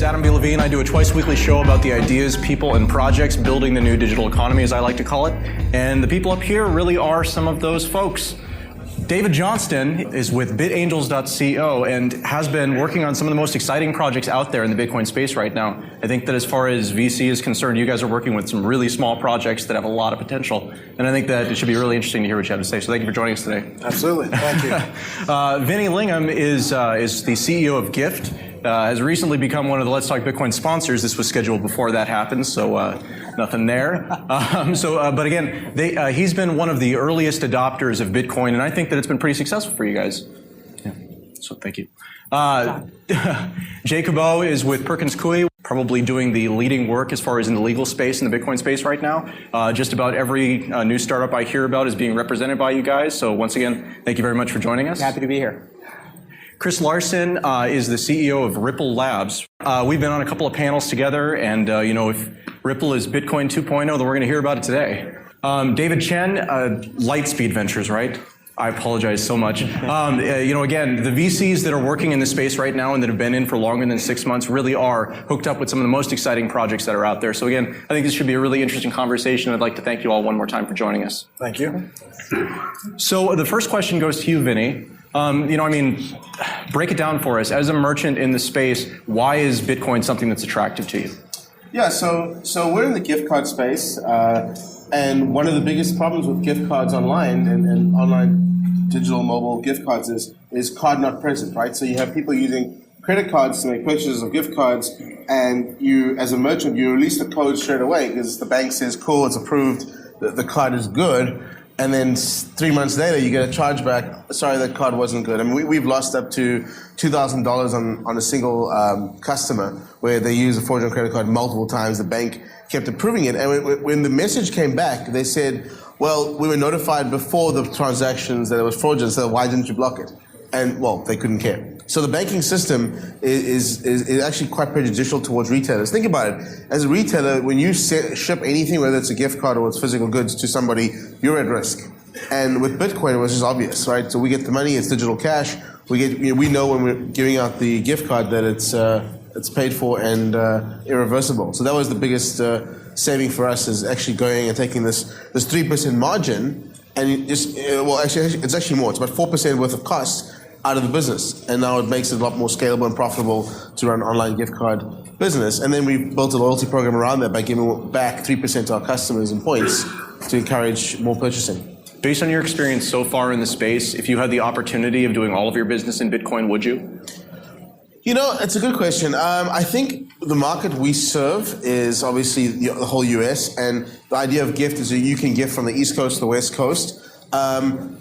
is Adam B. Levine. I do a twice-weekly show about the ideas, people, and projects building the new digital economy, as I like to call it. And the people up here really are some of those folks. David Johnston is with bitangels.co and has been working on some of the most exciting projects out there in the Bitcoin space right now. I think that as far as VC is concerned, you guys are working with some really small projects that have a lot of potential. And I think that it should be really interesting to hear what you have to say. So thank you for joining us today. Absolutely. Thank you. Vinny Lingham is the CEO of Gift. Has recently become one of the Let's Talk Bitcoin sponsors. This was scheduled before that happened, so nothing there. But again, he's been one of the earliest adopters of Bitcoin, and I think that it's been pretty successful for you guys. Yeah. So thank you. Jacob O is with Perkins Coie, probably doing the leading work as far as in the legal space, in the Bitcoin space right now. Just about every new startup I hear about is being represented by you guys. So once again, thank you very much for joining us. Happy to be here. Chris Larson is the CEO of Ripple Labs. We've been on a couple of panels together, and if Ripple is Bitcoin 2.0, then we're going to hear about it today. David Chen, Lightspeed Ventures, right? I apologize so much. Again, the VCs that are working in this space right now and that have been in for longer than 6 months really are hooked up with some of the most exciting projects that are out there. So again, I think this should be a really interesting conversation. I'd like to thank you all one more time for joining us. Thank you. So the first question goes to you, Vinny. Break it down for us. As a merchant in the space, why is Bitcoin something that's attractive to you? Yeah, so we're in the gift card space, and one of the biggest problems with gift cards online and online digital mobile gift cards is card not present, right? So you have people using credit cards to make purchases of gift cards, and you, as a merchant, you release the code straight away because the bank says, cool, it's approved, the card is good. And then 3 months later, you get a chargeback. Sorry, that card wasn't good. I mean, we've lost up to $2,000 on a single customer where they used a fraudulent credit card multiple times. The bank kept approving it. And when the message came back, they said, well, we were notified before the transactions that it was fraudulent, so why didn't you block it? And, well, they couldn't care. So the banking system is actually quite prejudicial towards retailers. Think about it. As a retailer, when you ship anything, whether it's a gift card or it's physical goods to somebody, you're at risk. And with Bitcoin, it was just obvious, right? So we get the money, it's digital cash. We know when we're giving out the gift card that it's paid for and irreversible. So that was the biggest saving for us, is actually going and taking this 3% margin, and it's actually more. It's about 4% worth of cost out of the business, and now it makes it a lot more scalable and profitable to run an online gift card business. And then we built a loyalty program around that by giving back 3% to our customers in points to encourage more purchasing. Based on your experience so far in the space, if you had the opportunity of doing all of your business in Bitcoin, would you? It's a good question. I think the market we serve is obviously the whole US, and the idea of gift is that you can gift from the East Coast to the West Coast.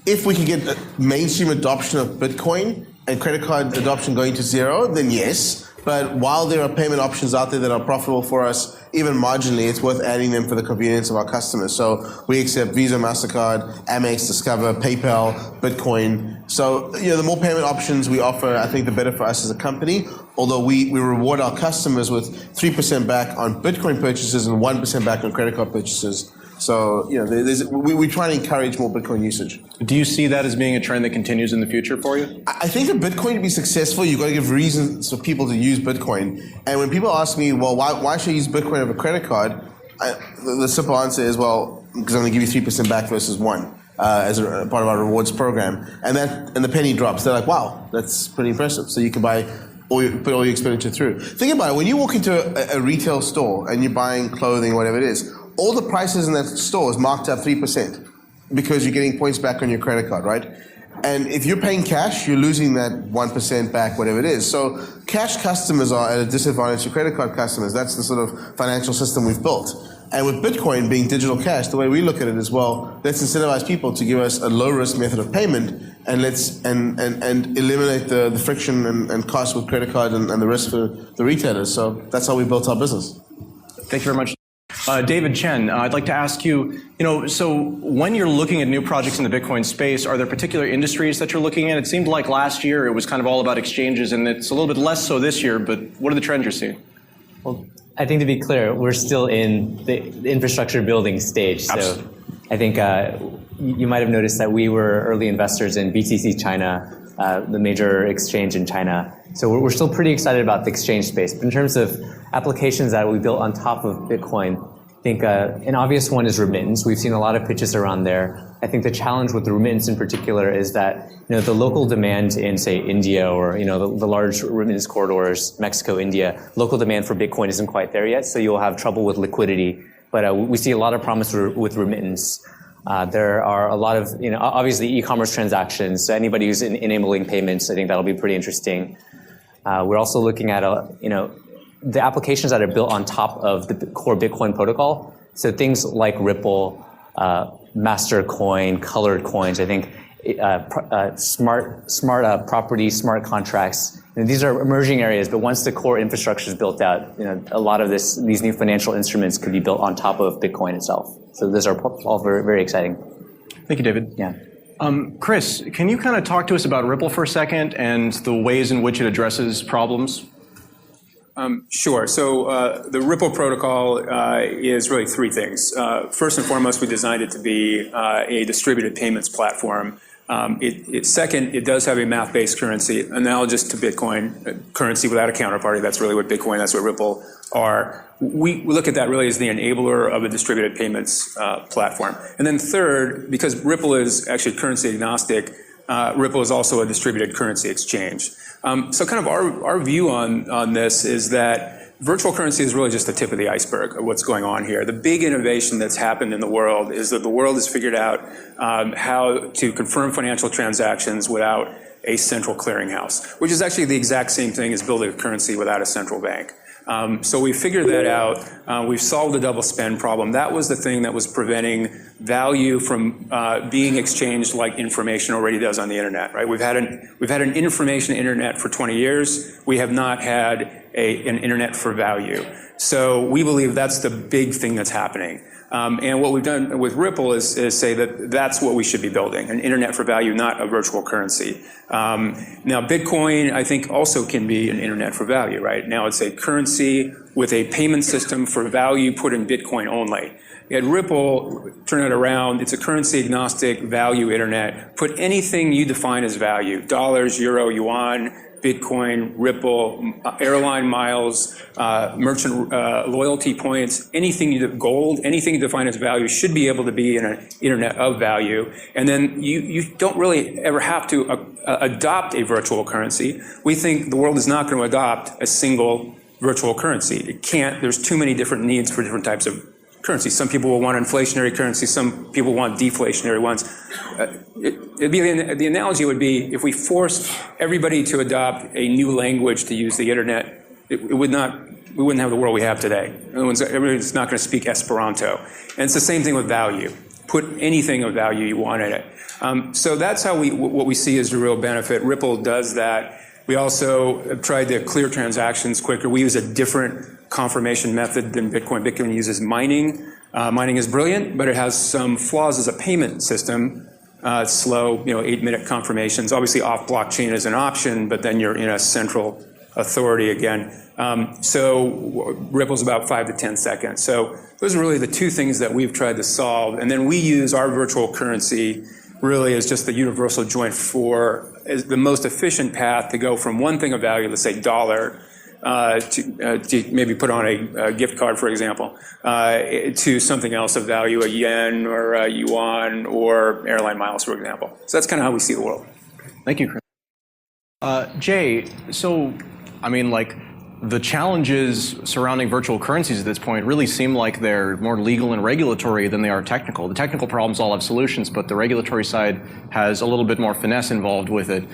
If we can get mainstream adoption of Bitcoin and credit card adoption going to zero, then yes. But while there are payment options out there that are profitable for us, even marginally, it's worth adding them for the convenience of our customers. So we accept Visa, MasterCard, Amex, Discover, PayPal, Bitcoin. So the more payment options we offer, I think the better for us as a company. Although we reward our customers with 3% back on Bitcoin purchases and 1% back on credit card purchases. So, we try to encourage more Bitcoin usage. Do you see that as being a trend that continues in the future for you? I think for Bitcoin to be successful, you've got to give reasons for people to use Bitcoin. And when people ask me, well, why should I use Bitcoin over credit card? The simple answer is, well, because I'm going to give you 3% back versus 1 as a part of our rewards program. And the penny drops. They're like, wow, that's pretty impressive. So you can put all your expenditure through. Think about it. When you walk into a retail store and you're buying clothing, whatever it is, all the prices in that store is marked up 3% because you're getting points back on your credit card, right? And if you're paying cash, you're losing that 1% back, whatever it is. So cash customers are at a disadvantage to credit card customers. That's the sort of financial system we've built. And with Bitcoin being digital cash, the way we look at it is, well, let's incentivize people to give us a low-risk method of payment, and let's and eliminate the friction and cost with credit card and the risk for the retailers. So that's how we built our business. Thank you very much. David Chen, I'd like to ask you, so when you're looking at new projects in the Bitcoin space, are there particular industries that you're looking at? It seemed like last year it was kind of all about exchanges, and it's a little bit less so this year, but what are the trends you're seeing? Well, I think to be clear, we're still in the infrastructure building stage. So absolutely. I think you might have noticed that we were early investors in BTC China, the major exchange in China. So we're still pretty excited about the exchange space. But in terms of applications that we built on top of Bitcoin, I think an obvious one is remittance. We've seen a lot of pitches around there. I think the challenge with the remittance in particular is that the local demand in, say, India or the large remittance corridors, Mexico, India, local demand for Bitcoin isn't quite there yet, so you'll have trouble with liquidity. But we see a lot of promise with remittance. There are a lot of, obviously e-commerce transactions. So anybody who's enabling payments, I think that'll be pretty interesting. We're also looking at the applications that are built on top of the core Bitcoin protocol. So things like Ripple, master coin, colored coins. I think smart property, smart contracts. These are emerging areas, but once the core infrastructure is built out, a lot of these new financial instruments could be built on top of Bitcoin itself. So those are all very, very exciting. Thank you, David. Yeah. Chris, can you kind of talk to us about Ripple for a second and the ways in which it addresses problems? Sure. So the Ripple protocol is really three things. First and foremost, we designed it to be a distributed payments platform. Second, it does have a math-based currency, analogous to Bitcoin, currency without a counterparty. That's really what Bitcoin, that's what Ripple are. We look at that really as the enabler of a distributed payments platform. And then third, because Ripple is actually currency agnostic, Ripple is also a distributed currency exchange. So kind of our view on this is that virtual currency is really just the tip of the iceberg of what's going on here. The big innovation that's happened in the world is that the world has figured out how to confirm financial transactions without a central clearinghouse, which is actually the exact same thing as building a currency without a central bank. So we figured that out. We've solved the double spend problem. That was the thing that was preventing value from being exchanged like information already does on the internet, right? We've had an information internet for 20 years. We have not had an internet for value. So we believe that's the big thing that's happening. And what we've done with Ripple is say that that's what we should be building, an internet for value, not a virtual currency. Now, Bitcoin, I think, also can be an internet for value, right? Now it's a currency with a payment system for value put in Bitcoin only. At Ripple, turn it around, it's a currency agnostic value internet. Put anything you define as value, dollars, euro, yuan, Bitcoin, Ripple, airline miles, merchant loyalty points, gold, anything you define as value should be able to be in an internet of value. And then you don't really ever have to adopt a virtual currency. We think the world is not going to adopt a single virtual currency. It can't. There's too many different needs for different types of currency. Some people will want inflationary currency, some people want deflationary ones. The analogy would be if we forced everybody to adopt a new language to use the internet, we wouldn't have the world we have today. Everybody's not going to speak Esperanto. And it's the same thing with value. Put anything of value you want in it. So that's how what we see as the real benefit. Ripple does that. We also have tried to clear transactions quicker. We use a different confirmation method than Bitcoin. Bitcoin uses mining. Mining is brilliant, but it has some flaws as a payment system. It's slow, 8-minute confirmations. Obviously, off blockchain is an option, but then you're in a central authority again. So Ripple's about 5 to 10 seconds. So those are really the two things that we've tried to solve. And then we use our virtual currency really as just the universal joint as the most efficient path to go from one thing of value, let's say dollar, to maybe put on a gift card, for example, to something else of value, a yen or a yuan or airline miles, for example. So that's kind of how we see the world. Thank you, Chris. Jay, so, the challenges surrounding virtual currencies at this point really seem like they're more legal and regulatory than they are technical. The technical problems all have solutions, but the regulatory side has a little bit more finesse involved with it.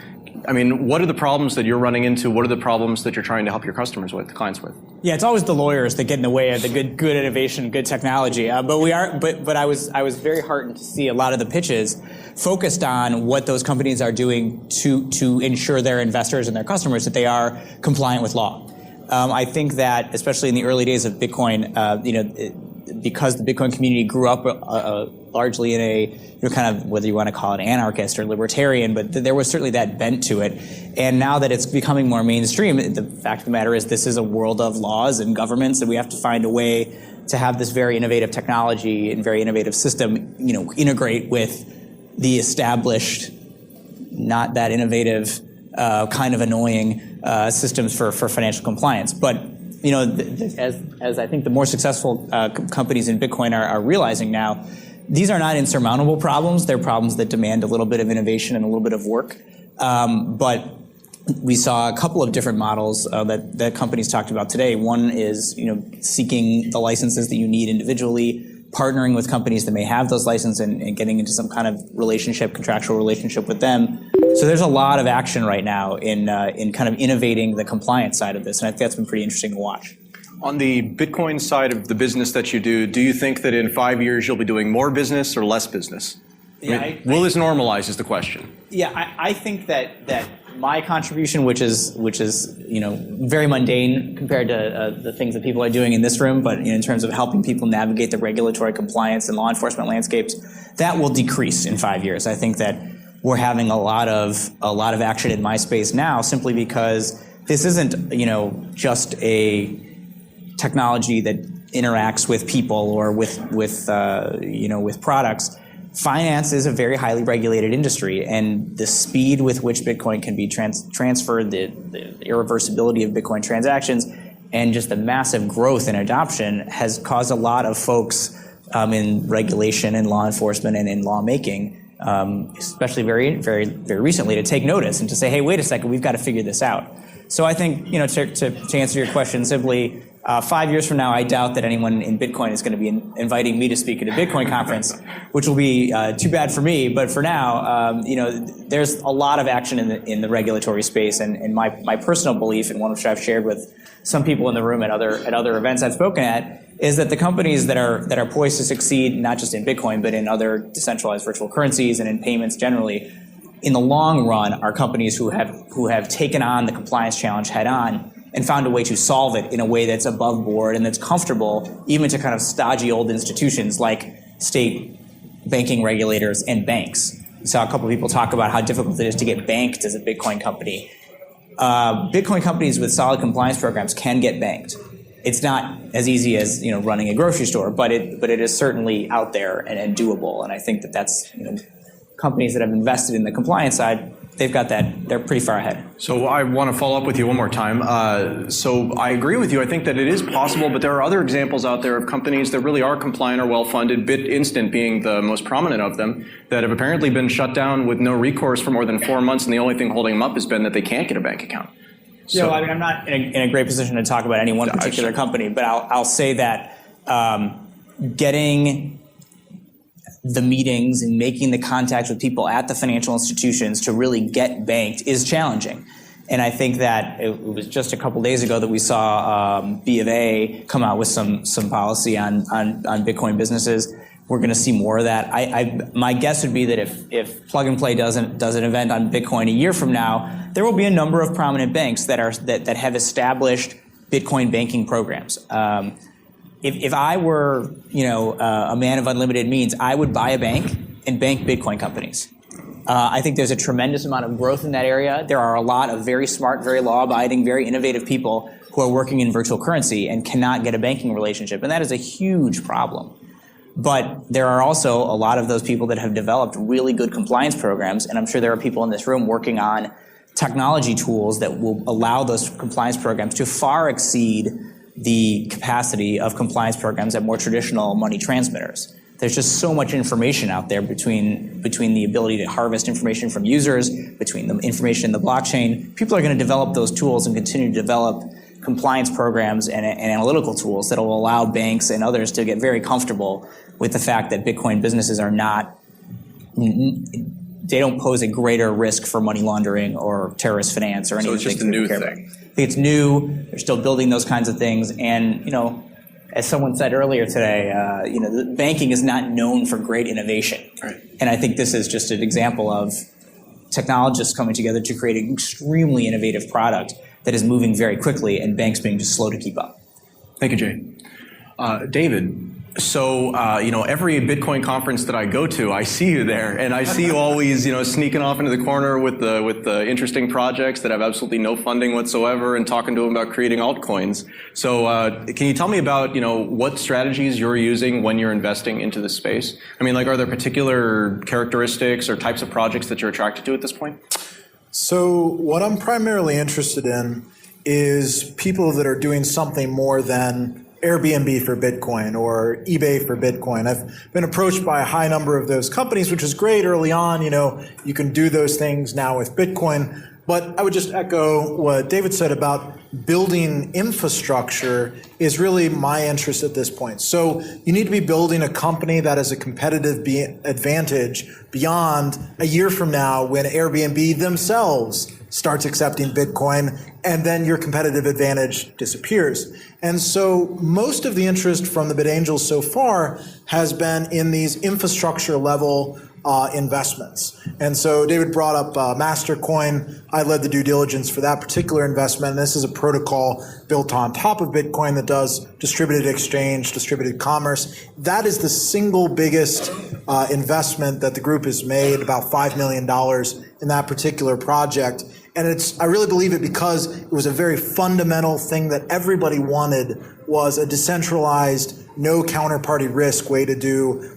What are the problems that you're running into? What are the problems that you're trying to help your customers with, clients with? Yeah, it's always the lawyers that get in the way of the good innovation, good technology. But I was very heartened to see a lot of the pitches focused on what those companies are doing to ensure their investors and their customers that they are compliant with law. I think that, especially in the early days of Bitcoin, because the Bitcoin community grew up largely in a, kind of, whether you want to call it anarchist or libertarian, but there was certainly that bent to it. And now that it's becoming more mainstream, the fact of the matter is this is a world of laws and governments, and we have to find a way to have this very innovative technology and very innovative system, integrate with the established, not that innovative kind of annoying systems for financial compliance. But as I think the more successful companies in Bitcoin are realizing now, these are not insurmountable problems. They're problems that demand a little bit of innovation and a little bit of work. But we saw a couple of different models that companies talked about today. One is seeking the licenses that you need individually, partnering with companies that may have those licenses and getting into some kind of contractual relationship with them. So there's a lot of action right now in kind of innovating the compliance side of this, and I think that's been pretty interesting to watch. On the Bitcoin side of the business that you do you think that in 5 years you'll be doing more business or less business? Will this normalize is the question. Yeah, I think that my contribution, which is very mundane compared to the things that people are doing in this room, but in terms of helping people navigate the regulatory compliance and law enforcement landscapes, that will decrease in 5 years. I think that we're having a lot of action in my space now, simply because this isn't just a technology that interacts with people or with products. Finance is a very highly regulated industry, and the speed with which Bitcoin can be transferred, the irreversibility of Bitcoin transactions, and just the massive growth and adoption has caused a lot of folks in regulation and law enforcement and in lawmaking, especially very, very, very recently, to take notice and to say, hey, wait a second, we've got to figure this out. So I think, to answer your question simply, 5 years from now, I doubt that anyone in Bitcoin is going to be inviting me to speak at a Bitcoin conference, which will be too bad for me. But for now, there's a lot of action in the regulatory space, and my personal belief, and one which I've shared with some people in the room at other events I've spoken at, is that the companies that are poised to succeed, not just in Bitcoin, but in other decentralized virtual currencies and in payments generally, in the long run, are companies who have taken on the compliance challenge head on and found a way to solve it in a way that's above board and that's comfortable even to kind of stodgy old institutions like state banking regulators and banks. We saw a couple of people talk about how difficult it is to get banked as a Bitcoin company. Bitcoin companies with solid compliance programs can get banked. It's not as easy as running a grocery store, but it is certainly out there and doable. And I think that's companies that have invested in the compliance side, they've got that. They're pretty far ahead. So I want to follow up with you one more time. So I agree with you. I think that it is possible, but there are other examples out there of companies that really are compliant or well-funded, BitInstant being the most prominent of them, that have apparently been shut down with no recourse for more than 4 months, and the only thing holding them up has been that they can't get a bank account. So, I'm not in a great position to talk about any one particular company, but I'll say that getting the meetings and making the contacts with people at the financial institutions to really get banked is challenging. And I think that it was just a couple days ago that we saw B of A come out with some policy on Bitcoin businesses. We're going to see more of that. My guess would be that if Plug and Play does an event on Bitcoin a year from now, there will be a number of prominent banks that have established Bitcoin banking programs. If I were, a man of unlimited means, I would buy a bank and bank Bitcoin companies. I think there's a tremendous amount of growth in that area. There are a lot of very smart, very law-abiding, very innovative people who are working in virtual currency and cannot get a banking relationship, and that is a huge problem. But there are also a lot of those people that have developed really good compliance programs, and I'm sure there are people in this room working on technology tools that will allow those compliance programs to far exceed the capacity of compliance programs at more traditional money transmitters. There's just so much information out there between the ability to harvest information from users, between the information in the blockchain. People are going to develop those tools and continue to develop compliance programs and analytical tools that will allow banks and others to get very comfortable with the fact that Bitcoin businesses are not, they don't pose a greater risk for money laundering or terrorist finance or anything. So it's just a new thing. I think it's new. They're still building those kinds of things. And, as someone said earlier today, banking is not known for great innovation. Right. And I think this is just an example of technologists coming together to create an extremely innovative product that is moving very quickly, and banks being just slow to keep up. Thank you, Jay. David, so every Bitcoin conference that I go to, I see you there, and I see you always sneaking off into the corner with the interesting projects that have absolutely no funding whatsoever, and talking to them about creating altcoins. So can you tell me about what strategies you're using when you're investing into this space? I mean, are there particular characteristics or types of projects that you're attracted to at this point? So what I'm primarily interested in is people that are doing something more than Airbnb for Bitcoin or eBay for Bitcoin. I've been approached by a high number of those companies, which is great early on. You can do those things now with Bitcoin. But I would just echo what David said about building infrastructure is really my interest at this point. So you need to be building a company that has a competitive advantage beyond a year from now when Airbnb themselves starts accepting Bitcoin, and then your competitive advantage disappears. And so most of the interest from the BitAngels so far has been in these infrastructure level investments. And so David brought up Mastercoin. I led the due diligence for that particular investment. And this is a protocol built on top of Bitcoin that does distributed exchange, distributed commerce. That is the single biggest investment that the group has made, about $5 million in that particular project. And I really believe it because it was a very fundamental thing that everybody wanted, was a decentralized, no counterparty risk way to do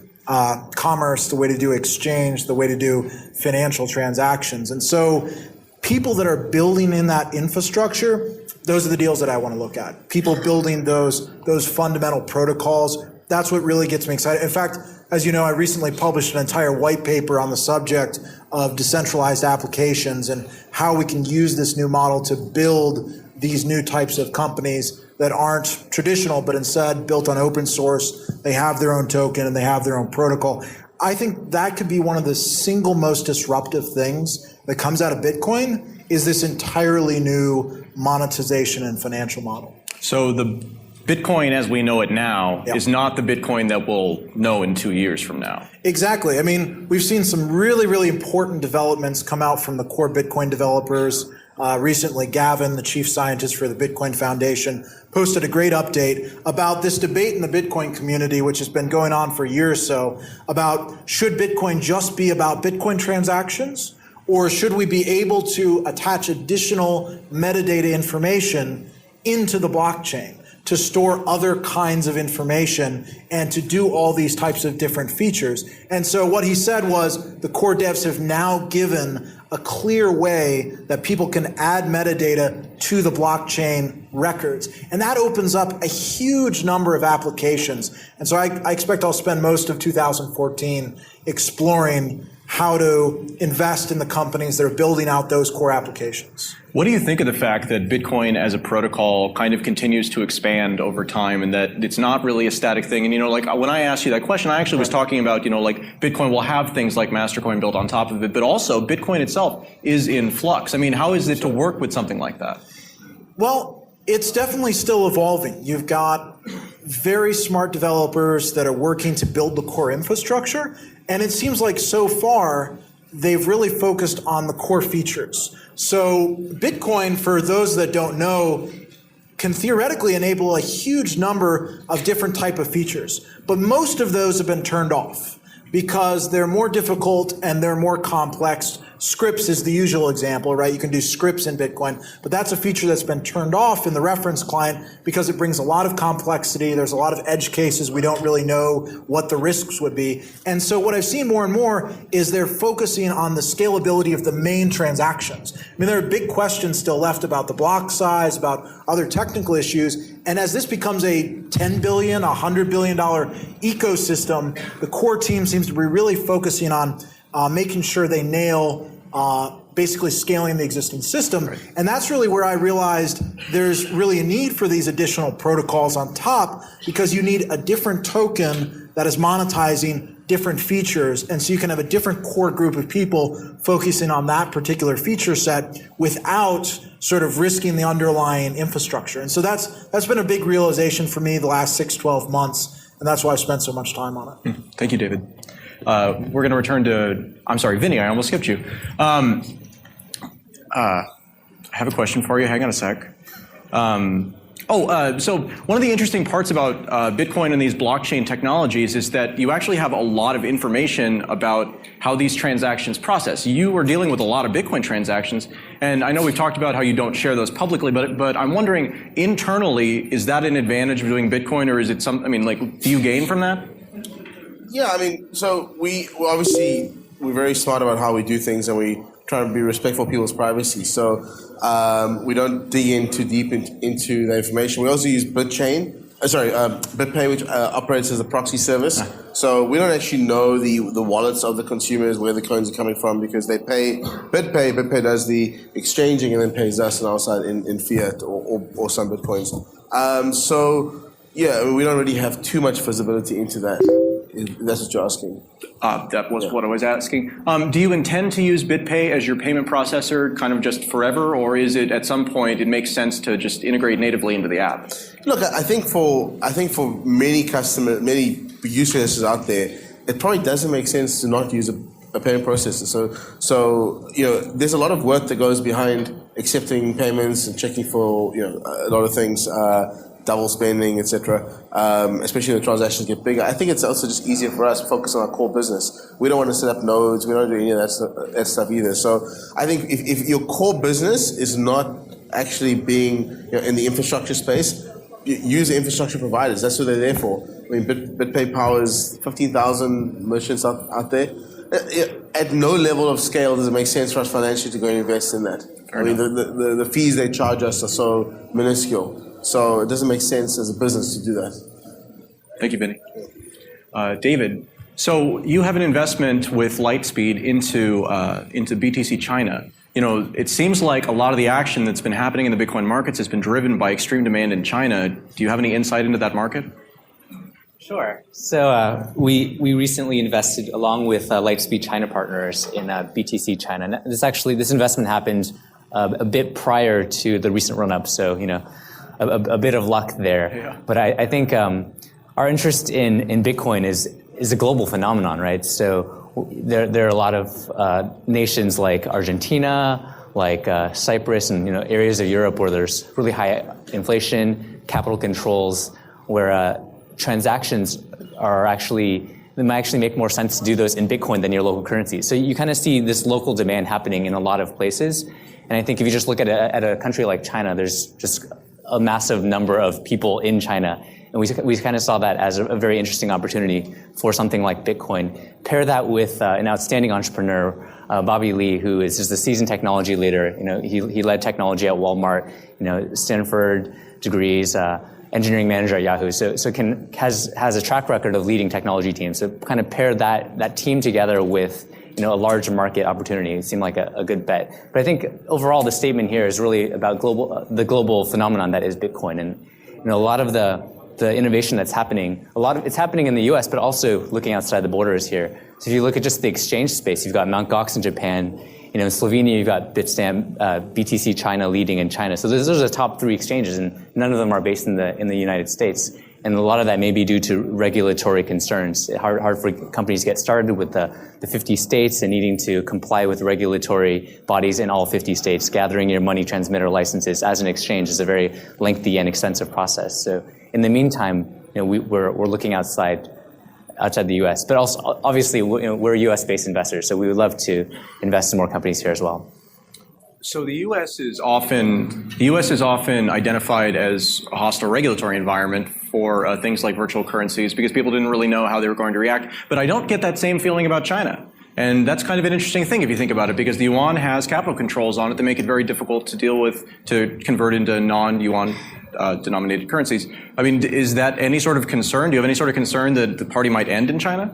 commerce, the way to do exchange, the way to do financial transactions. And so people that are building in that infrastructure, those are the deals that I want to look at. People building those fundamental protocols, that's what really gets me excited. In fact, as you know, I recently published an entire white paper on the subject of decentralized applications and how we can use this new model to build these new types of companies that aren't traditional, but instead built on open source. They have their own token and they have their own protocol. I think that could be one of the single most disruptive things that comes out of Bitcoin, is this entirely new monetization and financial model. So the Bitcoin as we know it now is not the Bitcoin that we'll know in 2 years from now. Exactly. I mean, we've seen some really, really important developments come out from the core Bitcoin developers. Recently, Gavin, the chief scientist for the Bitcoin Foundation, posted a great update about this debate in the Bitcoin community, which has been going on for a year or so, about should Bitcoin just be about Bitcoin transactions, or should we be able to attach additional metadata information into the blockchain to store other kinds of information and to do all these types of different features. And so what he said was the core devs have now given a clear way that people can add metadata to the blockchain records. And that opens up a huge number of applications. And so I expect I'll spend most of 2014 exploring how to invest in the companies that are building out those core applications. What do you think of the fact that Bitcoin as a protocol kind of continues to expand over time and that it's not really a static thing? And, like when I asked you that question, I actually was talking about, like Bitcoin will have things like Mastercoin built on top of it, but also Bitcoin itself is in flux. I mean, how is it to work with something like that? Well, it's definitely still evolving. You've got very smart developers that are working to build the core infrastructure. And it seems like so far, they've really focused on the core features. So Bitcoin, for those that don't know, can theoretically enable a huge number of different type of features. But most of those have been turned off because they're more difficult and they're more complex. Scripts is the usual example, right? You can do scripts in Bitcoin, but that's a feature that's been turned off in the reference client because it brings a lot of complexity. There's a lot of edge cases. We don't really know what the risks would be. And so what I've seen more and more is they're focusing on the scalability of the main transactions. I mean, there are big questions still left about the block size, about other technical issues. And as this becomes a $10 billion, $100 billion ecosystem, the core team seems to be really focusing on making sure they nail basically scaling the existing system. Right. And that's really where I realized there's really a need for these additional protocols on top because you need a different token that is monetizing different features. And so you can have a different core group of people focusing on that particular feature set without sort of risking the underlying infrastructure. And so that's been a big realization for me the last 6-12 months. And that's why I spent so much time on it. Thank you, David. We're going to return to, I'm sorry, Vinny, I almost skipped you. I have a question for you. Hang on a sec. So one of the interesting parts about Bitcoin and these blockchain technologies is that you actually have a lot of information about how these transactions process. You are dealing with a lot of Bitcoin transactions, and I know we've talked about how you don't share those publicly, but I'm wondering, internally, is that an advantage of doing Bitcoin, or is it do you gain from that? Yeah, I mean, so we're very smart about how we do things, and we trying to be respectful of people's privacy. So we don't dig in too deep into the information. We also use BitPay, which operates as a proxy service. So we don't actually know the wallets of the consumers, where the coins are coming from, because they pay BitPay. BitPay does the exchanging and then pays us on our side in fiat or some Bitcoins. So yeah, we don't really have too much visibility into that, if that's what you're asking. That was what I was asking. Do you intend to use BitPay as your payment processor kind of just forever, or is it at some point it makes sense to just integrate natively into the app? Look, I think for many use cases out there, it probably doesn't make sense to not use a payment processor. So there's a lot of work that goes behind accepting payments and checking for a lot of things. Double spending, etc. Especially when the transactions get bigger. I think it's also just easier for us to focus on our core business. We don't want to set up nodes. We don't do any of that stuff either. So I think if your core business is not actually being in the infrastructure space, use the infrastructure providers. That's what they're there for. I mean, BitPay powers 15,000 merchants out there. At no level of scale does it make sense for us financially to go and invest in that. I mean, the fees they charge us are so minuscule. So it doesn't make sense as a business to do that. Thank you, Vinny. David, so you have an investment with Lightspeed into BTC China. It seems like a lot of the action that's been happening in the Bitcoin markets has been driven by extreme demand in China. Do you have any insight into that market? Sure. So we recently invested along with Lightspeed China partners in BTC China. This investment happened a bit prior to the recent run-up. So a bit of luck there. Yeah. But I think our interest in Bitcoin is a global phenomenon, right? So there are a lot of nations like Argentina, like Cyprus, and areas of Europe where there's really high inflation, capital controls, where transactions it might actually make more sense to do those in Bitcoin than your local currency. So you kind of see this local demand happening in a lot of places. And I think if you just look at a country like China, there's just a massive number of people in China. And we kind of saw that as a very interesting opportunity for something like Bitcoin. Pair that with an outstanding entrepreneur, Bobby Lee, who is just a seasoned technology leader. He led technology at Walmart, Stanford degrees, engineering manager at Yahoo. So has a track record of leading technology teams. So kind of pair that team together with a large market opportunity. It seemed like a good bet. But I think overall the statement here is really about the global phenomenon that is Bitcoin. And a lot of the innovation that's happening, it's happening in the US, but also looking outside the borders here. So if you look at just the exchange space, you've got Mt. Gox in Japan. In Slovenia, you've got Bitstamp, BTC China leading in China. So those are the top 3 exchanges, and none of them are based in the United States. And a lot of that may be due to regulatory concerns. It's hard for companies to get started with the 50 states and needing to comply with regulatory bodies in all 50 states. Gathering your money transmitter licenses as an exchange is a very lengthy and extensive process. So in the meantime, we're looking outside the U.S. But also, obviously, we're U.S.-based investors, so we would love to invest in more companies here as well. So the U.S. is often identified as a hostile regulatory environment for things like virtual currencies because people didn't really know how they were going to react. But I don't get that same feeling about China. And that's kind of an interesting thing if you think about it, because the yuan has capital controls on it that make it very difficult to convert into non-yuan denominated currencies. I mean, is that any sort of concern? Do you have any sort of concern that the party might end in China?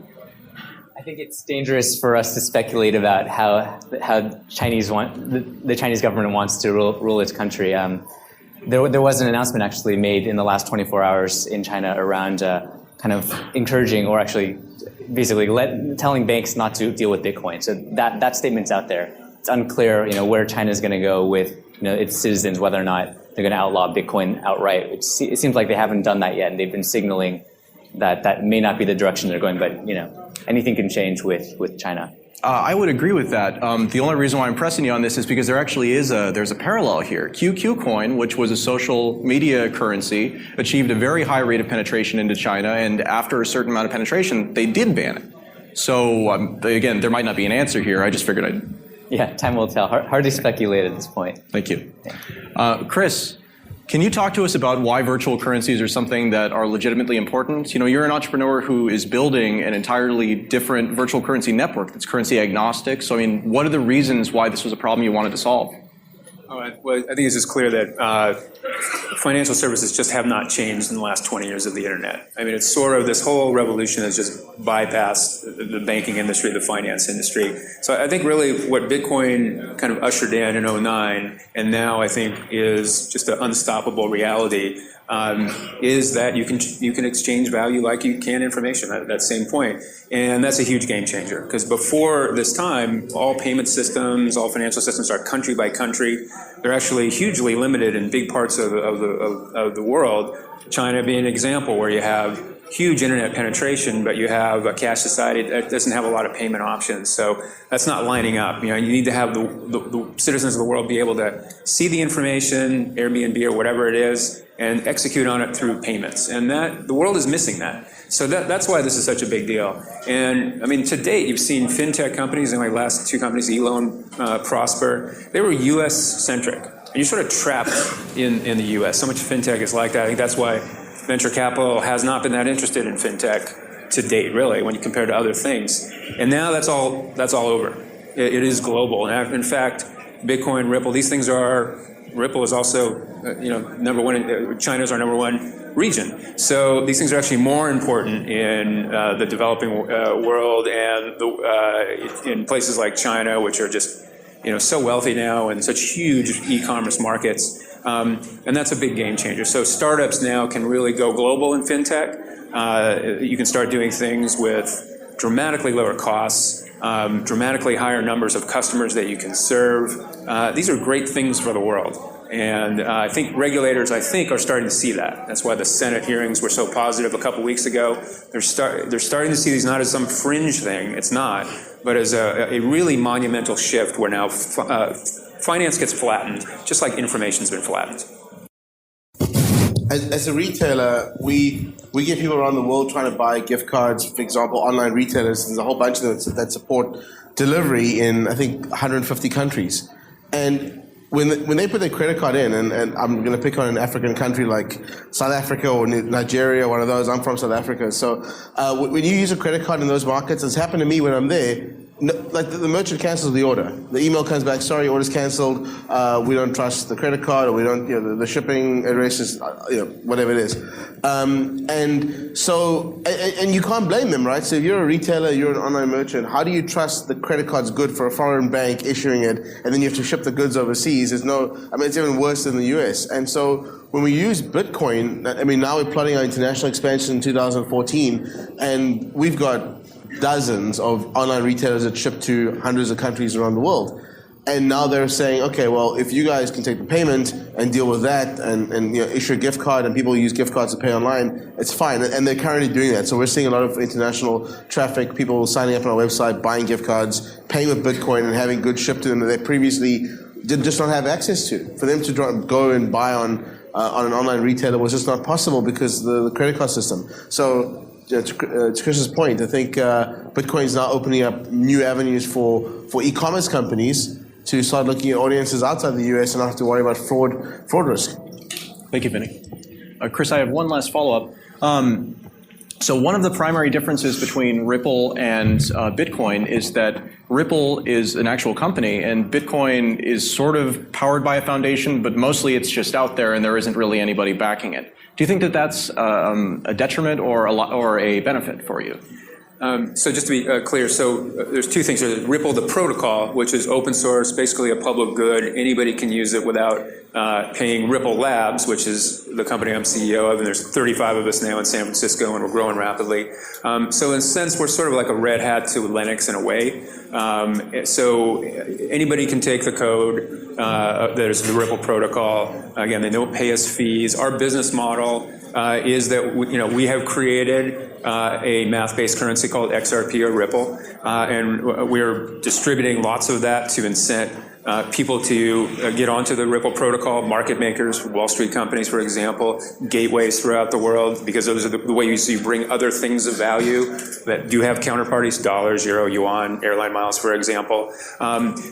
I think it's dangerous for us to speculate about how the Chinese government wants to rule its country. There was an announcement actually made in the last 24 hours in China around kind of encouraging, or actually basically telling banks not to deal with Bitcoin. So that statement's out there. It's unclear, where China's going to go with its citizens, whether or not they're going to outlaw Bitcoin outright. It seems like they haven't done that yet, and they've been signaling that may not be the direction they're going. But anything can change with China. I would agree with that. The only reason why I'm pressing you on this is because there actually there's a parallel here. QQ coin, which was a social media currency, achieved a very high rate of penetration into China, and after a certain amount of penetration, they did ban it. So again, there might not be an answer here. I just figured I'd... Yeah, time will tell. Hard to speculate at this point. Thank you. Chris, Can you talk to us about why virtual currencies are something that are legitimately important? You know, you're an entrepreneur who is building an entirely different virtual currency network that's currency agnostic. So, I mean, what are the reasons why this was a problem you wanted to solve? Well, I think it's just clear that financial services just have not changed in the last 20 years of the internet. I mean, it's sort of this whole revolution has just bypassed the banking industry, the finance industry. So I think really what Bitcoin kind of ushered in '09, and now I think is just an unstoppable reality, is that you can exchange value like you can information at that same point. And that's a huge game changer, because before this time, all payment systems, all financial systems are country by country. They're actually hugely limited in big parts of the world. China being an example, where you have huge internet penetration, but you have a cash society that doesn't have a lot of payment options. So that's not lining up. You know, you need to have the citizens of the world be able to see the information, Airbnb or whatever it is, and execute on it through payments. And the world is missing that. So that's why this is such a big deal. And I mean, to date, you've seen fintech companies, and my last two companies, Elo and Prosper, they were US centric. And you're sort of trapped in the US. So much fintech is like that. I think that's why venture capital has not been that interested in fintech to date, really, when you compare to other things. And now that's all over. It is global. And in fact, Bitcoin, Ripple, these things are. Ripple is also, number one. China's our number one region. So these things are actually more important in the developing world and in places like China, which are just, so wealthy now and such huge e-commerce markets. And that's a big game changer. So startups now can really go global in fintech. You can start doing things with dramatically lower costs, dramatically higher numbers of customers that you can serve. These are great things for the world. And I think regulators, are starting to see that. That's why the Senate hearings were so positive a couple weeks ago. They're starting to see these not as some fringe thing, it's not, but as a really monumental shift where now finance gets flattened, just like information's been flattened. As a retailer, we get people around the world trying to buy gift cards. For example, online retailers, there's a whole bunch of them that support delivery in, I think, 150 countries. And when they put their credit card in, and I'm going to pick on an African country like South Africa or Nigeria, one of those. I'm from South Africa. So when you use a credit card in those markets, it's happened to me when I'm there. No, like the merchant cancels the order. The email comes back, sorry, order's canceled. We don't trust the credit card, or we don't, the shipping address is, whatever it is. And so, and you can't blame them, right? So if you're a retailer, you're an online merchant, how do you trust the credit card's good for a foreign bank issuing it, and then you have to ship the goods overseas? It's even worse than the US. And so when we use Bitcoin, now we're plotting our international expansion in 2014, and we've got dozens of online retailers that ship to hundreds of countries around the world. And now they're saying, okay, well, if you guys can take the payment and deal with that and issue a gift card, and people use gift cards to pay online, it's fine. And they're currently doing that. So we're seeing a lot of international traffic, people signing up on our website, buying gift cards, paying with Bitcoin and having goods shipped to them that they previously did just not have access to. For them to go and buy on an online retailer was just not possible because the credit card system. So to Chris's point, I think Bitcoin is now opening up new avenues for e-commerce companies to start looking at audiences outside the US and not have to worry about fraud risk. Thank you, Vinny. Chris, I have one last follow-up. So one of the primary differences between Ripple and Bitcoin is that Ripple is an actual company and Bitcoin is sort of powered by a foundation, but mostly it's just out there and there isn't really anybody backing it. Do you think that that's a detriment or a benefit for you? So just to be clear, so there's two things. There's Ripple, the protocol, which is open source, basically a public good. Anybody can use it without paying. Ripple Labs, which is the company I'm CEO of, and there's 35 of us now in San Francisco, and we're growing rapidly. So in a sense, we're sort of like a red hat to Linux in a way. So anybody can take the code. There's the Ripple protocol. Again, they don't pay us fees. Our business model is that we have created a math-based currency called XRP or Ripple, and we're distributing lots of that to incent people to get onto the Ripple protocol, market makers, Wall Street companies, for example, gateways throughout the world, because those are the ways you bring other things of value that do have counterparties, dollars, euro, yuan, airline miles, for example.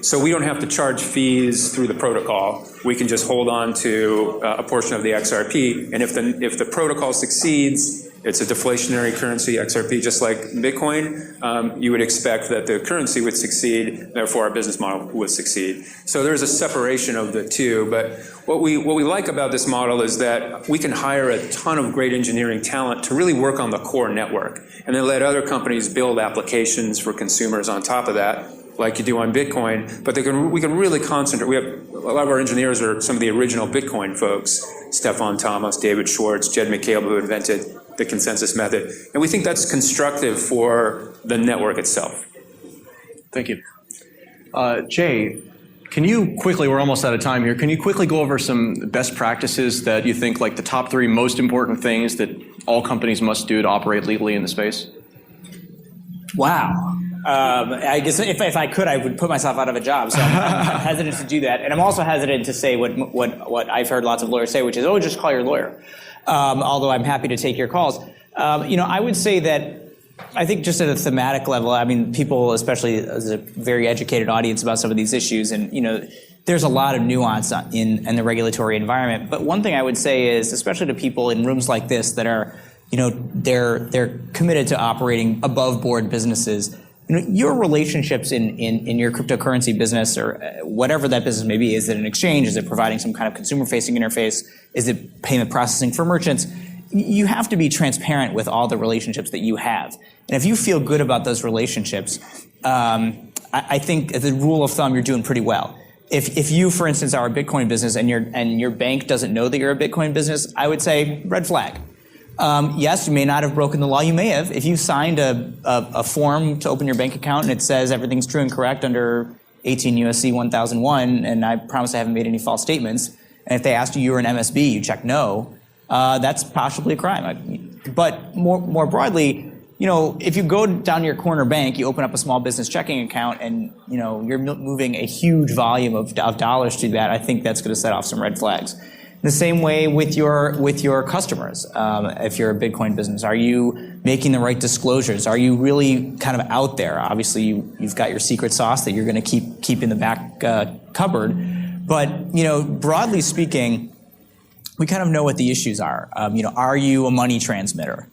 So we don't have to charge fees through the protocol. We can just hold on to a portion of the XRP, and if the protocol succeeds, it's a deflationary currency, XRP, just like Bitcoin. You would expect that the currency would succeed, therefore our business model would succeed. So there's a separation of the two, but what we like about this model is that we can hire a ton of great engineering talent to really work on the core network, and then let other companies build applications for consumers on top of that, like you do on Bitcoin, but we can really concentrate. We have a lot of our engineers are some of the original Bitcoin folks, Stefan Thomas, David Schwartz, Jed McCabe, who invented the consensus method. And we think that's constructive for the network itself. Thank you. Jay, can you quickly, we're almost out of time here, can you quickly go over some best practices that you think, like the top 3 most important things that all companies must do to operate legally in the space? Wow. I guess if I could, I would put myself out of a job. So I'm hesitant to do that. And I'm also hesitant to say what I've heard lots of lawyers say, which is, oh, just call your lawyer. Although I'm happy to take your calls. I would say that I think just at a thematic level, I mean, people, especially as a very educated audience about some of these issues, and there's a lot of nuance in the regulatory environment. But one thing I would say is, especially to people in rooms like this that are, they're committed to operating above board businesses. Your relationships in your cryptocurrency business, or whatever that business may be, is it an exchange? Is it providing some kind of consumer-facing interface? Is it payment processing for merchants? You have to be transparent with all the relationships that you have. And if you feel good about those relationships, I think as a rule of thumb, you're doing pretty well. If you, for instance, are a Bitcoin business and your bank doesn't know that you're a Bitcoin business, I would say red flag. Yes, you may not have broken the law. You may have. If you signed a form to open your bank account and it says everything's true and correct under 18 U.S.C. 1001, and I promise I haven't made any false statements, and if they asked you were an MSB, you check no, that's possibly a crime. But more broadly, if you go down to your corner bank, you open up a small business checking account, and you're moving a huge volume of dollars through that, I think that's going to set off some red flags. The same way with your customers. If you're a Bitcoin business, are you making the right disclosures? Are you really kind of out there? Obviously, you've got your secret sauce that you're going to keep in the back cupboard. But broadly speaking, we kind of know what the issues are. Are you a money transmitter?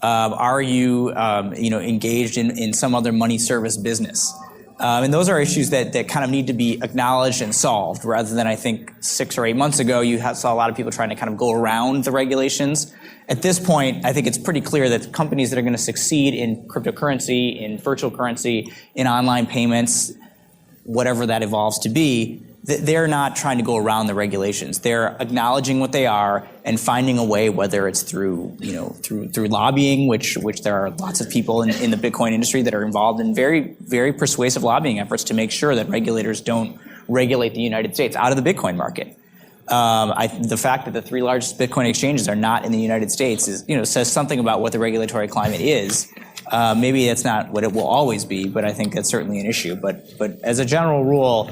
Are you engaged in some other money service business? And those are issues that kind of need to be acknowledged and solved, rather than, I think, 6 or 8 months ago, you saw a lot of people trying to kind of go around the regulations. At this point, I think it's pretty clear that companies that are going to succeed in cryptocurrency, in virtual currency, in online payments, whatever that evolves to be, they're not trying to go around the regulations. They're acknowledging what they are and finding a way, whether it's through lobbying, which there are lots of people in the Bitcoin industry that are involved in very, very persuasive lobbying efforts to make sure that regulators don't regulate the United States out of the Bitcoin market. The fact that the 3 largest Bitcoin exchanges are not in the United States says something about what the regulatory climate is. Maybe that's not what it will always be, but I think that's certainly an issue. But as a general rule,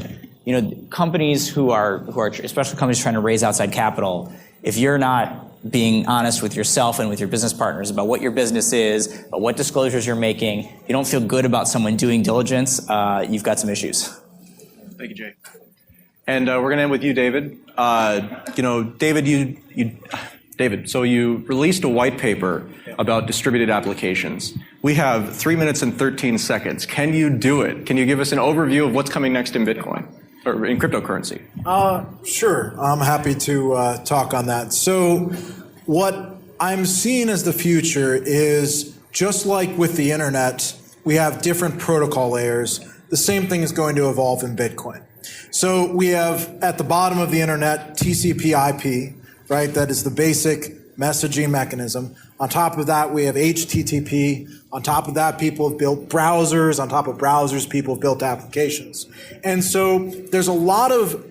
companies who are especially companies trying to raise outside capital, if you're not being honest with yourself and with your business partners about what your business is, about what disclosures you're making, you don't feel good about someone doing diligence, you've got some issues. Thank you, Jay. And we're going to end with you, David. David, so you released a white paper about distributed applications. We have 3 minutes and 13 seconds. Can you do it? Can you give us an overview of what's coming next in Bitcoin? Or in cryptocurrency? Sure, I'm happy to talk on that. So what I'm seeing as the future is, just like with the internet, we have different protocol layers. The same thing is going to evolve in Bitcoin. So we have, at the bottom of the internet, TCP/IP, right? That is the basic messaging mechanism. On top of that, we have HTTP. On top of that, people have built browsers. On top of browsers, people have built applications. And so there's a lot of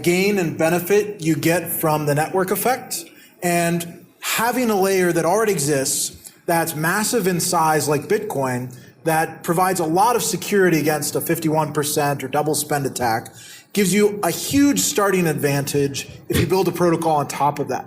gain and benefit you get from the network effect. And having a layer that already exists that's massive in size, like Bitcoin, that provides a lot of security against a 51% or double spend attack, gives you a huge starting advantage if you build a protocol on top of that.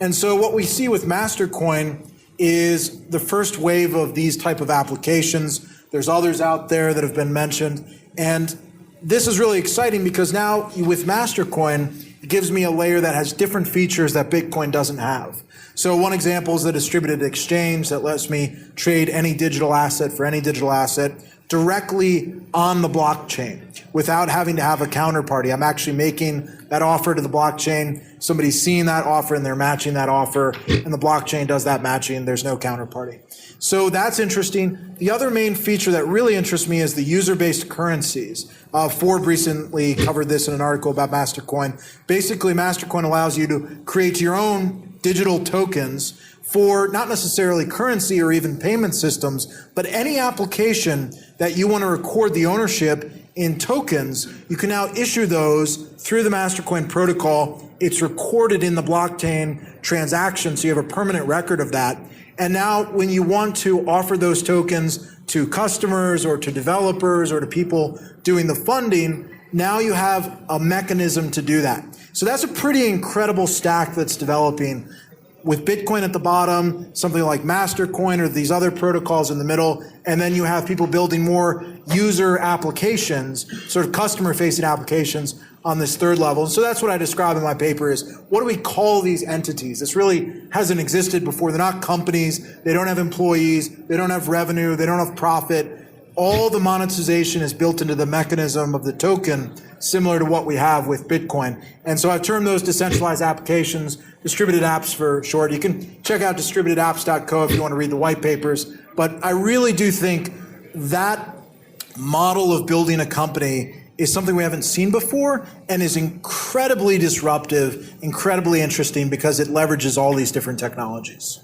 And so what we see with Mastercoin is the first wave of these type of applications. There's others out there that have been mentioned. And this is really exciting because now with Mastercoin, it gives me a layer that has different features that Bitcoin doesn't have. So one example is the distributed exchange that lets me trade any digital asset for any digital asset directly on the blockchain without having to have a counterparty. I'm actually making that offer to the blockchain. Somebody's seeing that offer and they're matching that offer, and the blockchain does that matching. There's no counterparty. So that's interesting. The other main feature that really interests me is the user-based currencies. Forbes recently covered this in an article about Mastercoin. Basically, Mastercoin allows you to create your own digital tokens for not necessarily currency or even payment systems, but any application that you want to record the ownership in tokens, you can now issue those through the Mastercoin protocol. It's recorded in the blockchain transaction, so you have a permanent record of that. And now when you want to offer those tokens to customers or to developers or to people doing the funding, now you have a mechanism to do that. So that's a pretty incredible stack that's developing with Bitcoin at the bottom, something like Mastercoin or these other protocols in the middle, and then you have people building more user applications, sort of customer-facing applications on this third level. And so that's what I describe in my paper is, what do we call these entities? This really hasn't existed before. They're not companies. They don't have employees. They don't have revenue. They don't have profit. All the monetization is built into the mechanism of the token, similar to what we have with Bitcoin. And so I've termed those decentralized applications, distributed apps for short. You can check out distributedapps.co if you want to read the white papers. But I really do think that model of building a company is something we haven't seen before and is incredibly disruptive, incredibly interesting because it leverages all these different technologies.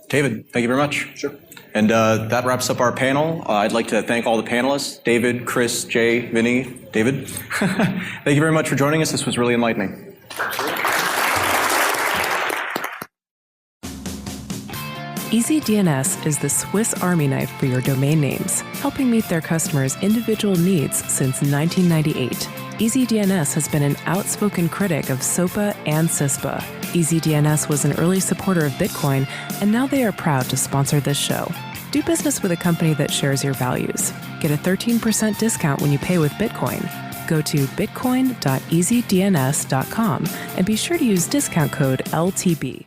David, thank you very much. Sure. And that wraps up our panel. I'd like to thank all the panelists, David, Chris, Jay, Vinny, David. Thank you very much for joining us. This was really enlightening. EasyDNS is the Swiss Army knife for your domain names, helping meet their customers' individual needs since 1998. EasyDNS has been an outspoken critic of SOPA and CISPA. EasyDNS was an early supporter of Bitcoin, and now they are proud to sponsor this show. Do business with a company that shares your values. Get a 13% discount when you pay with Bitcoin. Go to bitcoin.easydns.com and be sure to use discount code LTB.